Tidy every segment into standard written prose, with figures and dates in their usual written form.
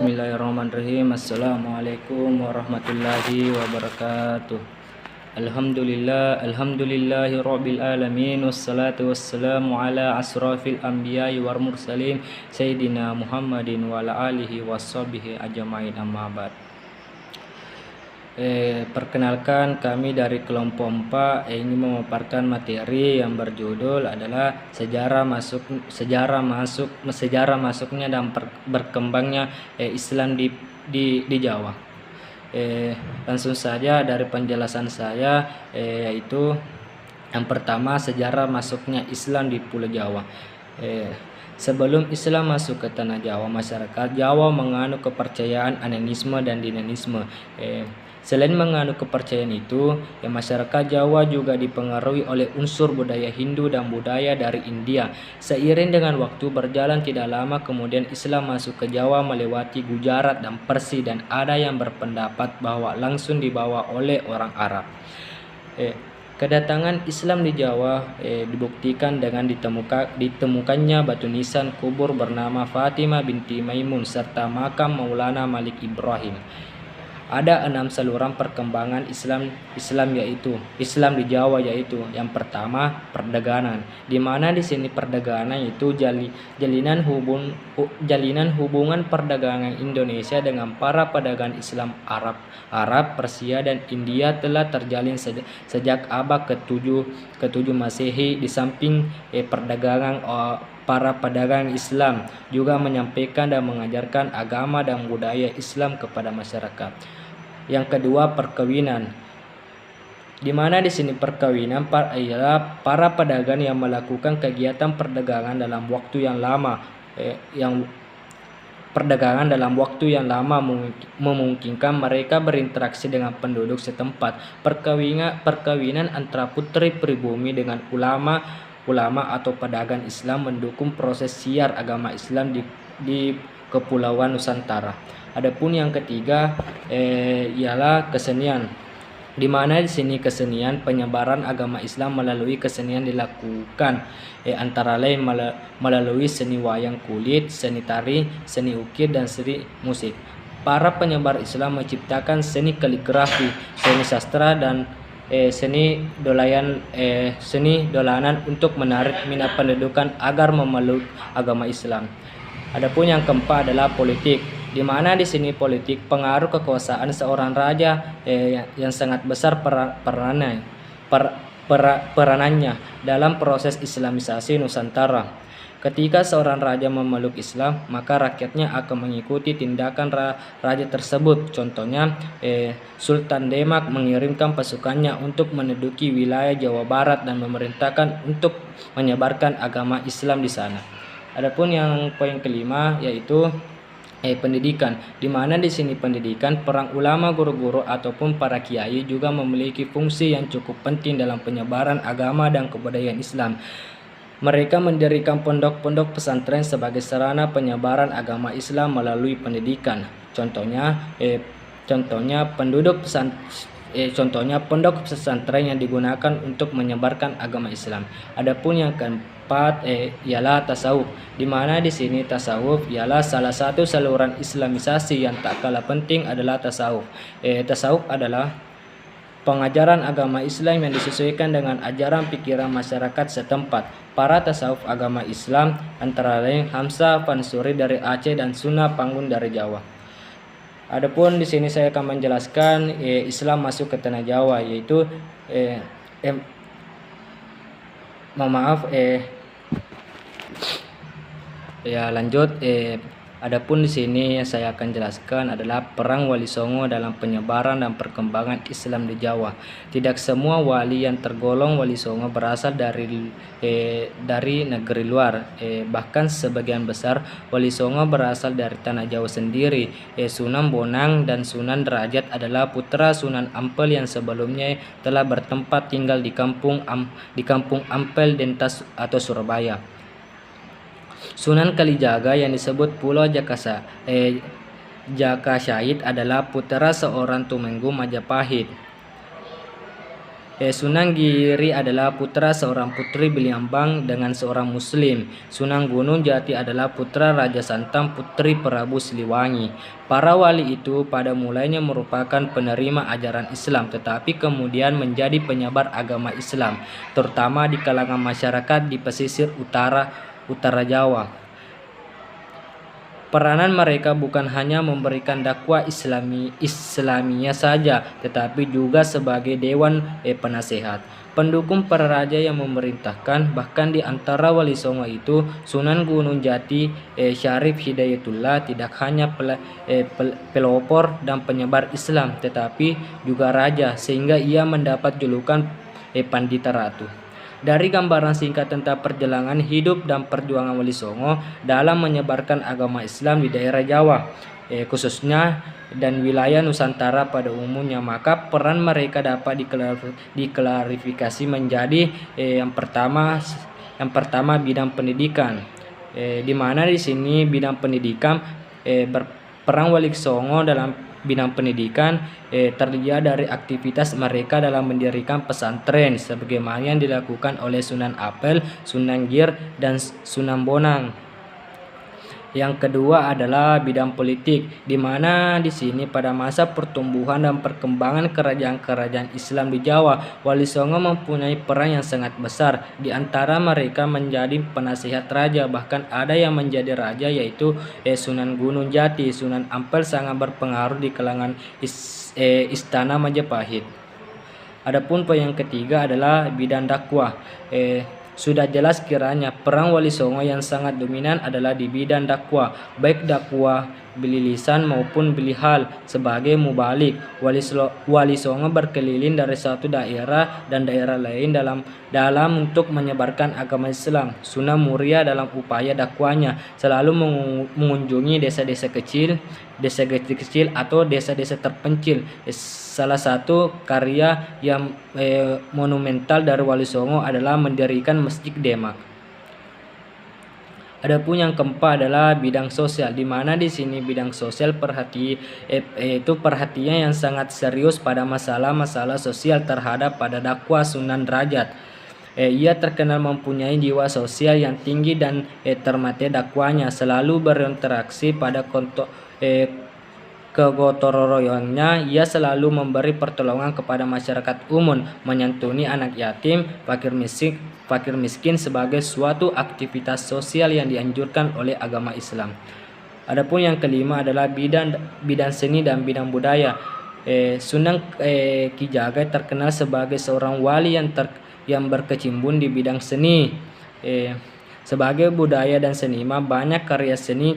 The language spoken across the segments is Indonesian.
Bismillahirrahmanirrahim. Assalamualaikum warahmatullahi wabarakatuh. Alhamdulillahi rabbil alamin. Wassalatu wassalamu ala asrafil anbiya'i wal mursalin Sayyidina Muhammadin wa ala alihi washabihi ajmain, amma ba'd. Perkenalkan, kami dari kelompok 4 ingin memaparkan materi yang berjudul adalah sejarah masuknya dan berkembangnya Islam di Jawa. Langsung saja dari penjelasan saya, yaitu yang pertama, sejarah masuknya Islam di Pulau Jawa. Sebelum Islam masuk ke tanah Jawa, masyarakat Jawa menganut kepercayaan animisme dan dinamisme. Selain menganut kepercayaan itu, masyarakat Jawa juga dipengaruhi oleh unsur budaya Hindu dan budaya dari India. Seiring dengan waktu berjalan tidak lama kemudian Islam masuk ke Jawa melewati Gujarat dan Persia, dan ada yang berpendapat bahwa langsung dibawa oleh orang Arab. Kedatangan Islam di Jawa dibuktikan dengan ditemukannya batu nisan kubur bernama Fatimah binti Maimun serta makam Maulana Malik Ibrahim. Ada 6 saluran perkembangan Islam di Jawa, yaitu yang pertama, perdagangan, di mana di sini perdagangan itu jalinan hubungan perdagangan Indonesia dengan para pedagang Islam Arab, Persia dan India telah terjalin sejak abad ke-7 Masehi. Di samping perdagangan, para pedagang Islam juga menyampaikan dan mengajarkan agama dan budaya Islam kepada masyarakat. Yang kedua, perkawinan, di mana di sini perkawinan ialah para pedagang yang melakukan kegiatan perdagangan dalam waktu yang lama, memungkinkan mereka berinteraksi dengan penduduk setempat. Perkawinan antara putri pribumi dengan ulama atau pedagang Islam mendukung proses siar agama Islam di Kepulauan Nusantara. Adapun yang ketiga ialah kesenian, di mana di sini kesenian penyebaran agama Islam melalui kesenian dilakukan antara lain melalui seni wayang kulit, seni tari, seni ukir dan seni musik. Para penyebar Islam menciptakan seni kaligrafi, seni sastra dan seni dolanan untuk menarik minat pendudukan agar memeluk agama Islam. Adapun yang keempat adalah politik, di mana di sini politik pengaruh kekuasaan seorang raja yang sangat besar peranannya dalam proses Islamisasi Nusantara. Ketika seorang raja memeluk Islam, maka rakyatnya akan mengikuti tindakan raja tersebut. Contohnya, Sultan Demak mengirimkan pasukannya untuk menduduki wilayah Jawa Barat dan memerintahkan untuk menyebarkan agama Islam di sana. Adapun yang poin kelima yaitu pendidikan, di mana di sini pendidikan, perang ulama, guru-guru ataupun para kiai juga memiliki fungsi yang cukup penting dalam penyebaran agama dan kebudayaan Islam. Mereka mendirikan pondok-pondok pesantren sebagai sarana penyebaran agama Islam melalui pendidikan. Contohnya pondok pesantren yang digunakan untuk menyebarkan agama Islam. Adapun yang keempat ialah tasawuf, di mana di sini tasawuf ialah salah satu saluran Islamisasi yang tak kalah penting adalah tasawuf. Tasawuf adalah pengajaran agama Islam yang disesuaikan dengan ajaran pikiran masyarakat setempat. Para tasawuf agama Islam antara lain Hamzah Fansuri dari Aceh dan Sunnah Panggun dari Jawa. Adapun di sini saya akan menjelaskan Islam masuk ke tanah Jawa, yaitu lanjut. Adapun di sini yang saya akan jelaskan adalah perang Wali Songo dalam penyebaran dan perkembangan Islam di Jawa. Tidak semua wali yang tergolong Wali Songo berasal dari negeri luar. Bahkan sebagian besar Wali Songo berasal dari tanah Jawa sendiri. Sunan Bonang dan Sunan Derajat adalah putra Sunan Ampel yang sebelumnya telah bertempat tinggal di kampung Ampel Dentas atau Surabaya. Sunan Kalijaga yang disebut Pulau Jakasahit adalah putra seorang Tumenggung Majapahit. Sunan Giri adalah putra seorang putri Biliambang dengan seorang muslim. Sunan Gunung Jati adalah putra Raja Santang putri Prabu Siliwangi. Para wali itu pada mulanya merupakan penerima ajaran Islam tetapi kemudian menjadi penyebar agama Islam, terutama di kalangan masyarakat di pesisir utara Jawa. Peranan mereka bukan hanya memberikan dakwah Islamiyah saja, tetapi juga sebagai dewan penasehat, pendukung para raja yang memerintahkan. Bahkan di antara wali songo itu, Sunan Gunung Jati Syarif Hidayatullah tidak hanya pelopor dan penyebar Islam, tetapi juga raja, sehingga ia mendapat julukan Pandita Ratu. Dari gambaran singkat tentang perjalanan hidup dan perjuangan Wali Songo dalam menyebarkan agama Islam di daerah Jawa, khususnya dan wilayah Nusantara pada umumnya, maka peran mereka dapat diklarifikasi menjadi yang pertama bidang pendidikan, di mana di sini bidang pendidikan berperan Wali Songo dalam bidang pendidikan terdiri dari aktivitas mereka dalam mendirikan pesantren sebagaimana yang dilakukan oleh Sunan Ampel, Sunan Gir, dan Sunan Bonang. Yang kedua adalah bidang politik, di mana di sini pada masa pertumbuhan dan perkembangan kerajaan-kerajaan Islam di Jawa, Wali Songo mempunyai peran yang sangat besar. Di antara mereka menjadi penasihat raja, bahkan ada yang menjadi raja yaitu Sunan Gunung Jati. Sunan Ampel sangat berpengaruh di kalangan istana Majapahit. Adapun poin yang ketiga adalah bidang dakwah. Sudah jelas kiranya peran Wali Songo yang sangat dominan adalah di bidang dakwah, baik dakwah bili lisan maupun bili hal. Sebagai mubalik, Wali Songo berkeliling dari satu daerah dan daerah lain dalam untuk menyebarkan agama Islam. Sunan Muria dalam upaya dakwahnya selalu mengunjungi desa-desa kecil atau desa-desa terpencil. Salah satu karya yang monumental dari Wali Songo adalah mendirikan Masjid Demak. Adapun yang keempat adalah bidang sosial, di mana di sini bidang sosial itu perhatian yang sangat serius pada masalah-masalah sosial terhadap pada dakwah Sunan Derajat. Ia terkenal mempunyai jiwa sosial yang tinggi dan termate dakwahnya selalu berinteraksi pada kegotong royongnya. Ia selalu memberi pertolongan kepada masyarakat umum, menyantuni anak yatim, fakir miskin sebagai suatu aktivitas sosial yang dianjurkan oleh agama Islam. Adapun yang kelima adalah bidang seni dan bidang budaya. Sunan Ki Jagat terkenal sebagai seorang wali yang berkecimpung di bidang seni. Sebagai budaya dan seniman, banyak karya seni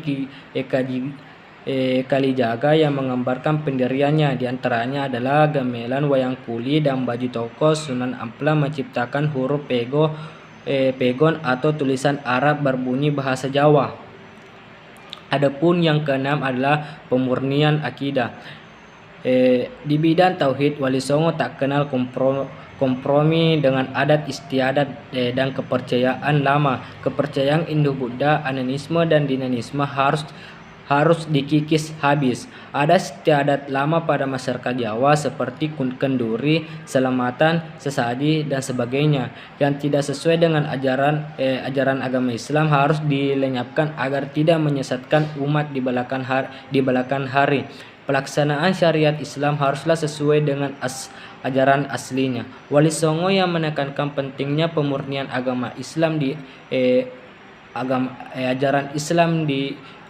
Kalijaga yang menggambarkan pendiriannya. Di antaranya adalah gamelan, wayang kuli, dan baju toko. Sunan Ampel menciptakan huruf pegon atau tulisan Arab berbunyi bahasa Jawa. Adapun yang keenam adalah pemurnian akidah. Di bidang tauhid, Wali Songo tak kenal kompromi dengan adat istiadat dan kepercayaan lama. Kepercayaan Hindu-Buddha, animisme, dan dinamisme harus dikikis habis. Ada istiadat lama pada masyarakat Jawa seperti kenduri, selamatan, sesaji, dan sebagainya yang tidak sesuai dengan ajaran agama Islam harus dilenyapkan agar tidak menyesatkan umat di belakang hari. Pelaksanaan syariat Islam haruslah sesuai dengan ajaran aslinya. Wali Songo yang menekankan pentingnya pemurnian agama Islam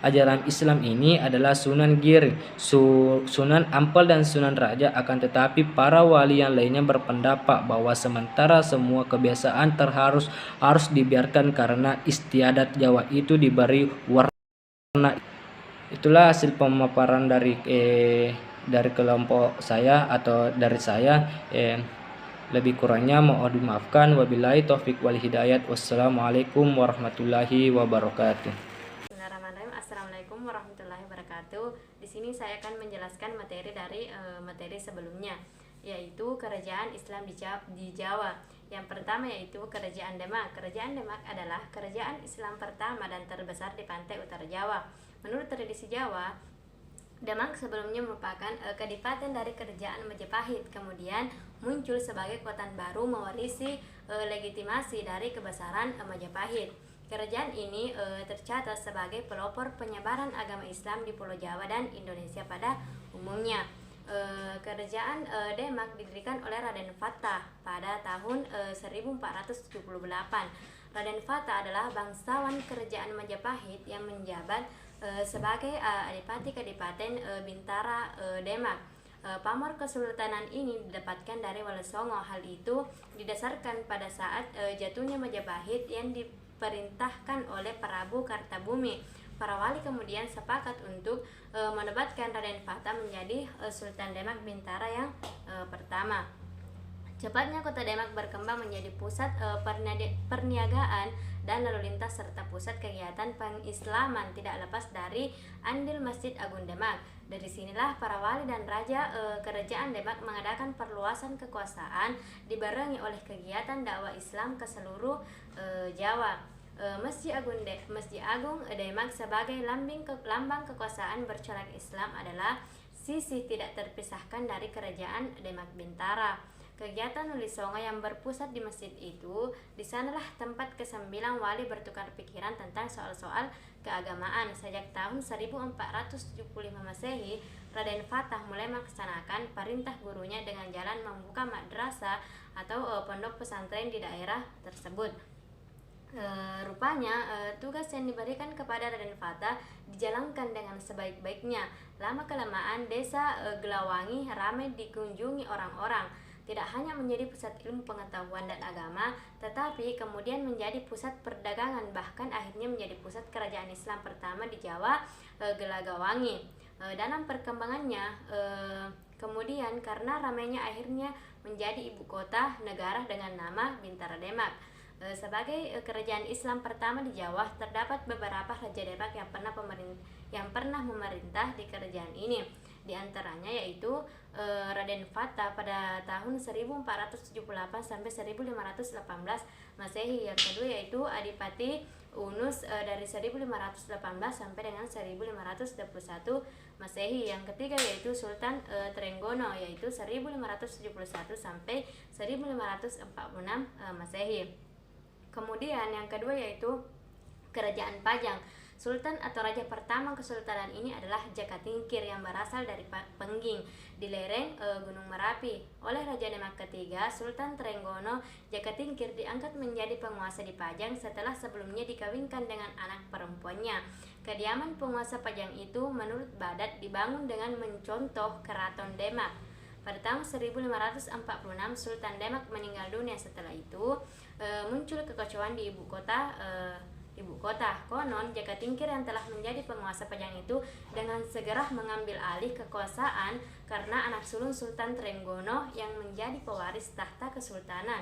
ajaran Islam ini adalah Sunan Giri, Sunan Ampel, dan Sunan Raja. Akan tetapi para wali yang lainnya berpendapat bahwa sementara semua kebiasaan harus dibiarkan karena istiadat Jawa itu diberi warna. Itulah hasil pemaparan dari kelompok saya atau dari saya. Lebih kurangnya mohon dimaafkan. Wabillahi taufik wal hidayat. Wassalamualaikum warahmatullahi wabarakatuh. Assalamualaikum warahmatullahi wabarakatuh. Di sini saya akan menjelaskan materi dari materi sebelumnya, yaitu kerajaan Islam di Jawa. Yang pertama yaitu Kerajaan Demak. Kerajaan Demak adalah kerajaan Islam pertama dan terbesar di pantai utara Jawa. Menurut tradisi Jawa, Demak sebelumnya merupakan kadipaten dari Kerajaan Majapahit. Kemudian muncul sebagai kekuatan baru mewarisi legitimasi dari kebesaran Majapahit. Kerajaan ini tercatat sebagai pelopor penyebaran agama Islam di Pulau Jawa dan Indonesia pada umumnya. Kerajaan Demak didirikan oleh Raden Fatah pada tahun 1478. Raden Fatah adalah bangsawan kerajaan Majapahit yang menjabat sebagai Adipati Kadipaten Bintara Demak. Pamor kesultanan ini didapatkan dari Walesongo. Hal itu didasarkan pada saat jatuhnya Majapahit yang diperintahkan oleh Prabu Kartabumi. Para wali kemudian sepakat untuk menobatkan Raden Fatah menjadi Sultan Demak Bintara yang pertama. Cepatnya kota Demak berkembang menjadi pusat perniagaan dan lalu lintas serta pusat kegiatan pengislaman, tidak lepas dari andil Masjid Agung Demak. Dari sinilah para wali dan raja kerajaan Demak mengadakan perluasan kekuasaan dibarengi oleh kegiatan dakwah Islam ke seluruh Jawa. Masjid Agung Demak sebagai lambang kekuasaan bercorak Islam adalah sisi tidak terpisahkan dari kerajaan Demak Bintara. Kegiatan Walesongo yang berpusat di masjid itu, di sanalah tempat ke-9 wali bertukar pikiran tentang soal-soal keagamaan. Sejak tahun 1475 Masehi, Raden Fatah mulai melaksanakan perintah gurunya dengan jalan membuka madrasah atau pondok pesantren di daerah tersebut. Rupanya tugas yang diberikan kepada Raden Fatah dijalankan dengan sebaik-baiknya. Lama-kelamaan desa Gelawangi ramai dikunjungi orang-orang. Tidak hanya menjadi pusat ilmu pengetahuan dan agama, tetapi kemudian menjadi pusat perdagangan, bahkan akhirnya menjadi pusat kerajaan Islam pertama di Jawa, Gelagawangi. Dalam perkembangannya, kemudian karena ramainya akhirnya menjadi ibu kota negara dengan nama Bintara Demak. Sebagai kerajaan Islam pertama di Jawa, terdapat beberapa raja Demak yang pernah memerintah di kerajaan ini. Di antaranya yaitu Raden Fatah pada tahun 1478 sampai 1518 Masehi. Yang kedua yaitu Adipati Unus dari 1518 sampai dengan 1521 Masehi. Yang ketiga yaitu Sultan Trenggono yaitu 1571 sampai 1546 Masehi. Kemudian yang kedua yaitu Kerajaan Pajang. Sultan atau raja pertama kesultanan ini adalah Jakatingkir yang berasal dari Pengging di lereng Gunung Merapi. Oleh Raja Demak ketiga, Sultan Trenggono, Jakatingkir diangkat menjadi penguasa di Pajang setelah sebelumnya dikawinkan dengan anak perempuannya. Kediaman penguasa Pajang itu menurut Badat dibangun dengan mencontoh Keraton Demak. Pada tahun 1546 Sultan Demak meninggal dunia. Setelah itu muncul kekacauan di ibu kota. Konon Jakatingkir yang telah menjadi penguasa Pajang itu dengan segera mengambil alih kekuasaan karena anak sulung Sultan Trenggono yang menjadi pewaris tahta kesultanan,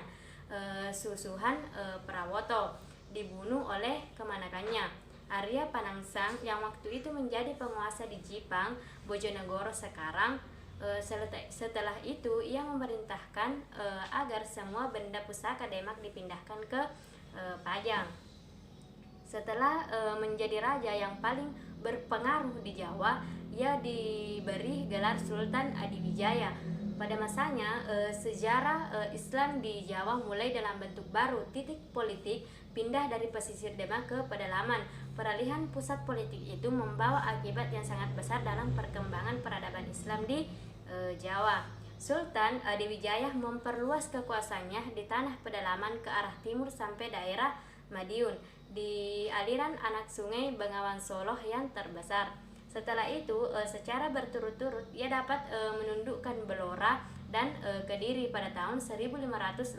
Susuhan Prawoto, dibunuh oleh kemanakannya, Arya Panangsang yang waktu itu menjadi penguasa di Jipang, Bojonegoro sekarang. Setelah itu ia memerintahkan agar semua benda pusaka Demak dipindahkan ke Pajang. Setelah menjadi raja yang paling berpengaruh di Jawa, ia diberi gelar Sultan Adiwijaya. Pada masanya, sejarah Islam di Jawa mulai dalam bentuk baru. Titik politik pindah dari pesisir Demak ke pedalaman. Peralihan pusat politik itu membawa akibat yang sangat besar dalam perkembangan peradaban Islam di Jawa. Sultan Adiwijaya memperluas kekuasaannya di tanah pedalaman ke arah timur sampai daerah Madiun di aliran anak sungai Bengawan Solo yang terbesar. Setelah itu secara berturut-turut ia dapat menundukkan Blora dan Kediri pada tahun 1581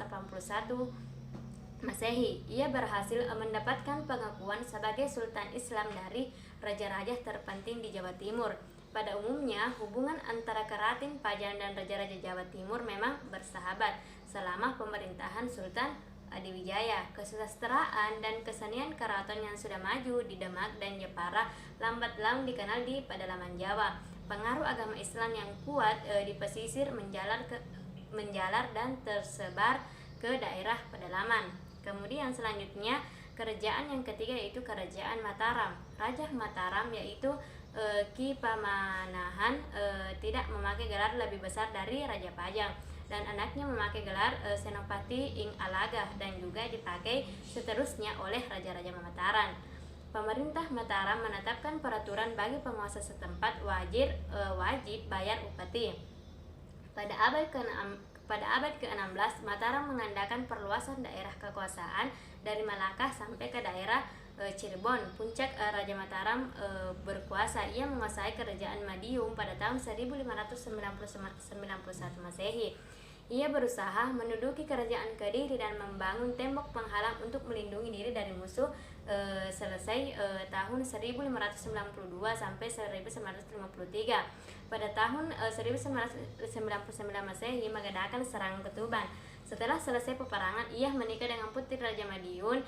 Masehi. Ia berhasil mendapatkan pengakuan sebagai Sultan Islam dari raja-raja terpenting di Jawa Timur. Pada umumnya, hubungan antara Keraton Pajang dan raja-raja Jawa Timur memang bersahabat selama pemerintahan Sultan Adiwijaya. Kesusastraan dan kesenian keraton yang sudah maju di Demak dan Jepara lambat laun dikenal di pedalaman Jawa. Pengaruh agama Islam yang kuat di pesisir menjalar dan tersebar ke daerah pedalaman. Kemudian selanjutnya kerajaan yang ketiga yaitu Kerajaan Mataram. Raja Mataram yaitu Ki Pamanahan tidak memakai gelar lebih besar dari Raja Pajang. dan anaknya memakai gelar Senopati Ing Alaga dan juga dipakai seterusnya oleh Raja-Raja Mataram. Pemerintah Mataram menetapkan peraturan bagi penguasa setempat wajib bayar upeti. Pada abad ke-16, Mataram mengadakan perluasan daerah kekuasaan dari Malaka sampai ke daerah Cirebon. Puncak Raja Mataram berkuasa. Ia menguasai kerajaan Madiun pada tahun 1591 Masehi. Ia berusaha menduduki kerajaan Kediri dan membangun tembok penghalang untuk melindungi diri dari musuh selesai tahun 1592 sampai 1953. Pada tahun 1999 Masehi mengadakan serangan ke Tuban. Setelah selesai peperangan, ia menikah dengan putri Raja Madiun.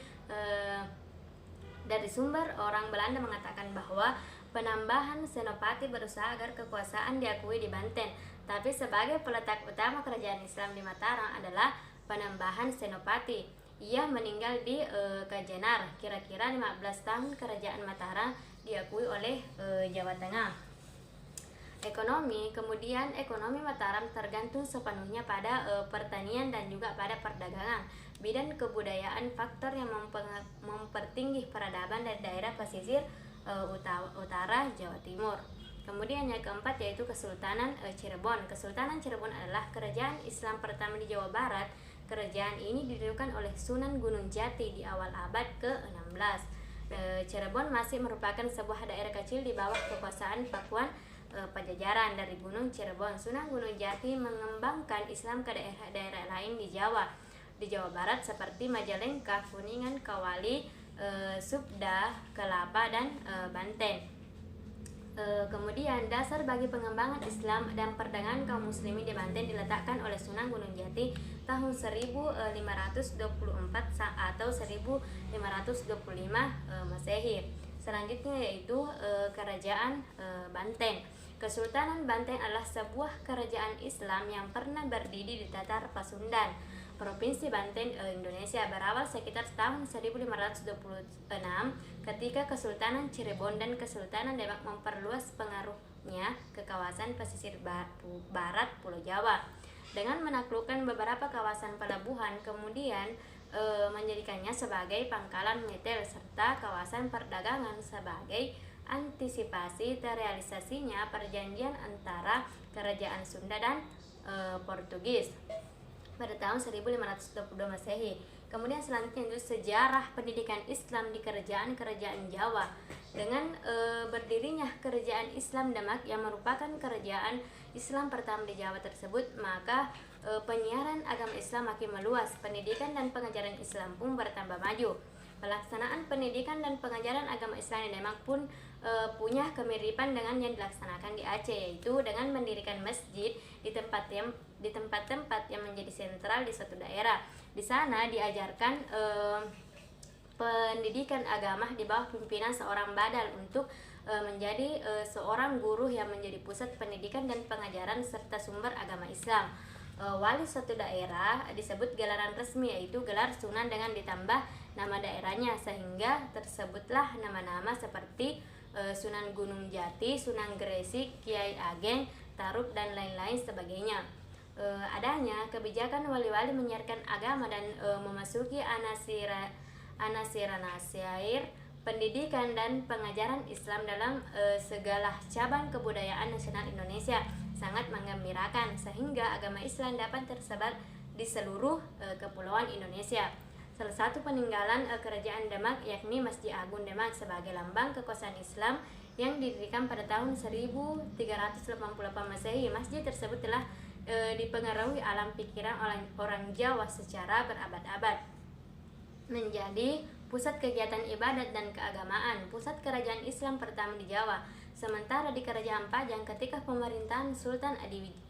Dari sumber orang Belanda mengatakan bahwa penambahan senopati berusaha agar kekuasaan diakui di Banten, tapi sebagai peletak utama kerajaan Islam di Mataram adalah penambahan senopati. Ia meninggal di Kajenar. Kira-kira 15 tahun kerajaan Mataram diakui oleh Jawa Tengah. Ekonomi Mataram tergantung sepenuhnya pada pertanian dan juga pada perdagangan. Bidang kebudayaan faktor yang mempertinggi peradaban dari daerah pesisir utara Jawa Timur. Kemudian yang keempat yaitu Kesultanan Cirebon. Kesultanan Cirebon adalah kerajaan Islam pertama di Jawa Barat. Kerajaan ini didudukan oleh Sunan Gunung Jati di awal abad ke-16. Cirebon masih merupakan sebuah daerah kecil di bawah kekuasaan Pakuan Pajajaran. Dari Gunung Cirebon, Sunan Gunung Jati mengembangkan Islam ke daerah-daerah lain di Jawa Barat seperti Majalengka, Kuningan, Kawali, Subda, Kelapa, dan Banten. Kemudian dasar bagi pengembangan Islam dan perdagangan kaum muslimin di Banten diletakkan oleh Sunan Gunung Jati tahun 1524 atau 1525 Masehi. Selanjutnya yaitu Kerajaan Banten. Kesultanan Banten adalah sebuah kerajaan Islam yang pernah berdiri di Tatar Pasundan, Provinsi Banten, Indonesia. Berawal sekitar tahun 1526 ketika Kesultanan Cirebon dan Kesultanan Demak memperluas pengaruhnya ke kawasan pesisir barat Pulau Jawa dengan menaklukkan beberapa kawasan pelabuhan, kemudian menjadikannya sebagai pangkalan militer serta kawasan perdagangan. Sebagai antisipasi terrealisasinya perjanjian antara Kerajaan Sunda dan Portugis pada tahun 1522 Masehi. Kemudian selanjutnya itu sejarah pendidikan Islam di kerajaan-kerajaan Jawa. Dengan berdirinya Kerajaan Islam Demak yang merupakan kerajaan Islam pertama di Jawa tersebut, maka penyiaran agama Islam makin meluas. Pendidikan dan pengajaran Islam pun bertambah maju. Pelaksanaan pendidikan dan pengajaran agama Islam di Demak pun punya kemiripan dengan yang dilaksanakan di Aceh, yaitu dengan mendirikan masjid di tempat-tempat yang menjadi sentral di suatu daerah. Di sana diajarkan pendidikan agama di bawah pimpinan seorang badal untuk menjadi seorang guru yang menjadi pusat pendidikan dan pengajaran serta sumber agama Islam. Wali suatu daerah disebut gelaran resmi, yaitu gelar sunan dengan ditambah nama daerahnya, sehingga tersebutlah nama-nama seperti Sunan Gunung Jati, Sunan Gresik, Kiai Ageng, Tarub, dan lain-lain sebagainya. Adanya kebijakan wali-wali menyiarkan agama dan memasuki anasir pendidikan dan pengajaran Islam dalam segala cabang kebudayaan nasional Indonesia sangat menggembirakan, sehingga agama Islam dapat tersebar di seluruh kepulauan Indonesia. Salah satu peninggalan Kerajaan Demak yakni Masjid Agung Demak sebagai lambang kekuasaan Islam yang didirikan pada tahun 1388 Masehi. Masjid tersebut telah dipengaruhi alam pikiran orang Jawa secara berabad-abad, menjadi pusat kegiatan ibadat dan keagamaan, pusat kerajaan Islam pertama di Jawa. Sementara di Kerajaan Pajang ketika pemerintahan Sultan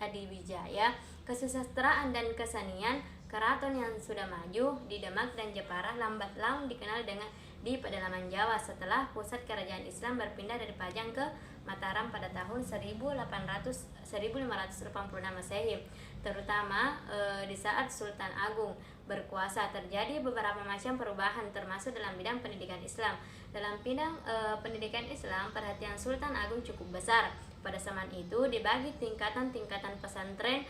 Adiwijaya, kesusastraan dan kesenian keraton yang sudah maju di Demak dan Jepara lambat laun dikenal di pedalaman Jawa setelah pusat kerajaan Islam berpindah dari Pajang ke Mataram pada tahun 1586 Masehi. Terutama di saat Sultan Agung berkuasa terjadi beberapa macam perubahan termasuk dalam bidang pendidikan Islam. Dalam bidang pendidikan Islam, perhatian Sultan Agung cukup besar. Pada zaman itu dibagi tingkatan-tingkatan pesantren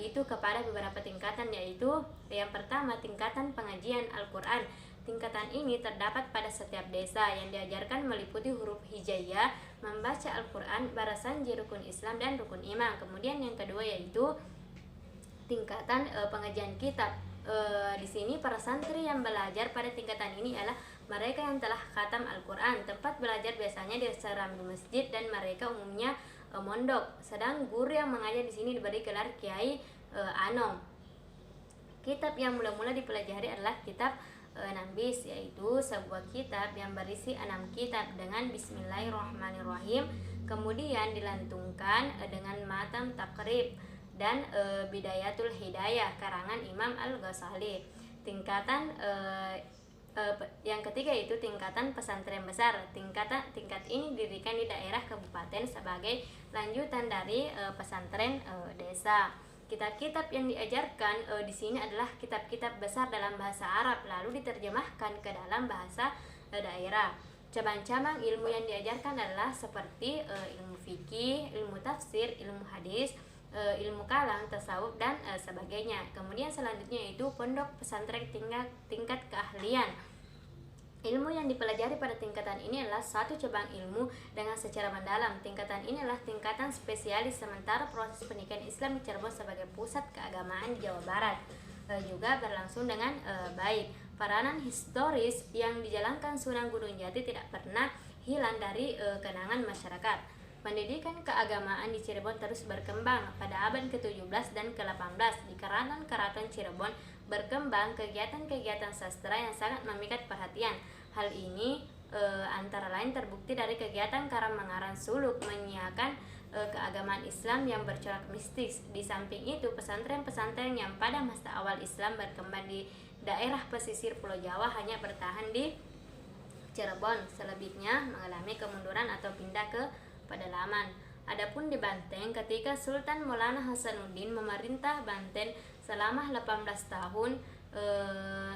itu kepada beberapa tingkatan, yaitu yang pertama tingkatan pengajian Al-Quran. Tingkatan ini terdapat pada setiap desa yang diajarkan meliputi huruf hijaiyah, membaca Al-Quran, barasanji rukun Islam dan rukun iman. Kemudian yang kedua yaitu tingkatan pengajian kitab. Di sini para santri yang belajar pada tingkatan ini adalah mereka yang telah khatam Al-Quran. Tempat belajar biasanya di serambi masjid dan mereka umumnya mondok. Sedang guru yang mengajar di sini diberi gelar Kiai Anom. Kitab yang mula-mula dipelajari adalah kitab Nambis, yaitu sebuah kitab yang berisi 6 kitab dengan Bismillahirrahmanirrahim, kemudian dilantungkan dengan matam takrib dan Bidayatul Hidayah karangan Imam Al-Ghazali. Tingkatan yang ketiga itu tingkatan pesantren besar. Tingkat ini didirikan di daerah kabupaten sebagai lanjutan dari pesantren desa. Kitab-kitab yang diajarkan di sini adalah kitab-kitab besar dalam bahasa Arab, lalu diterjemahkan ke dalam bahasa daerah. Cabang-cabang ilmu yang diajarkan adalah seperti ilmu fikih, ilmu tafsir, ilmu hadis, ilmu kalam, tasawuf dan sebagainya. Kemudian selanjutnya itu pondok pesantren tingkat keahlian. Ilmu yang dipelajari pada tingkatan ini adalah satu cabang ilmu dengan secara mendalam. Tingkatan ini adalah tingkatan spesialis, sementara proses pendidikan Islam di Cirebon sebagai pusat keagamaan di Jawa Barat juga berlangsung dengan baik. Peranan historis yang dijalankan Sunan Gunung Jati tidak pernah hilang dari kenangan masyarakat. Pendidikan keagamaan di Cirebon terus berkembang. Pada abad ke-17 dan ke-18 di Keraton Cirebon berkembang kegiatan-kegiatan sastra yang sangat memikat perhatian. Hal ini antara lain terbukti dari kegiatan Karang-Mengarang Suluk menyiarkan keagamaan Islam yang bercorak mistis. Di samping itu, pesantren-pesantren yang pada masa awal Islam berkembang di daerah pesisir Pulau Jawa hanya bertahan di Cirebon, selebihnya mengalami kemunduran atau pindah ke pedalaman. Adapun di Banten, ketika Sultan Maulana Hasanuddin memerintah Banten selama 18 tahun,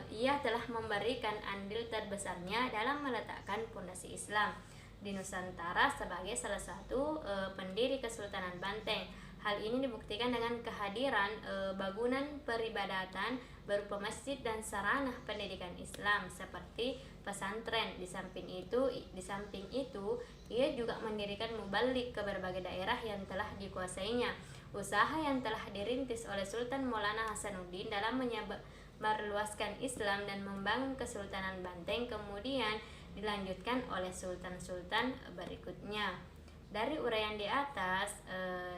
ia telah memberikan andil terbesarnya dalam meletakkan pondasi Islam di Nusantara sebagai salah satu pendiri Kesultanan Banten. Hal ini dibuktikan dengan kehadiran bangunan peribadatan berupa masjid dan sarana pendidikan Islam seperti pesantren. Di samping itu, ia juga mendirikan mubalik ke berbagai daerah yang telah dikuasainya. Usaha yang telah dirintis oleh Sultan Maulana Hasanuddin dalam meluaskan Islam dan membangun Kesultanan Banten kemudian dilanjutkan oleh sultan-sultan berikutnya. Dari uraian di atas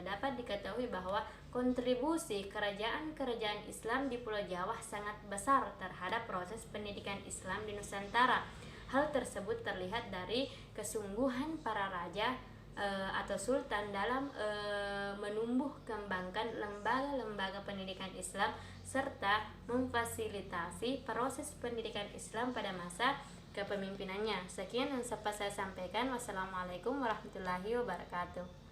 dapat diketahui bahwa kontribusi kerajaan-kerajaan Islam di Pulau Jawa sangat besar terhadap proses pendidikan Islam di Nusantara. Hal tersebut terlihat dari kesungguhan para raja atau sultan dalam menumbuh kembangkan lembaga-lembaga pendidikan Islam serta memfasilitasi proses pendidikan Islam pada masa kepemimpinannya. Sekian yang sempat saya sampaikan. Wassalamualaikum warahmatullahi wabarakatuh.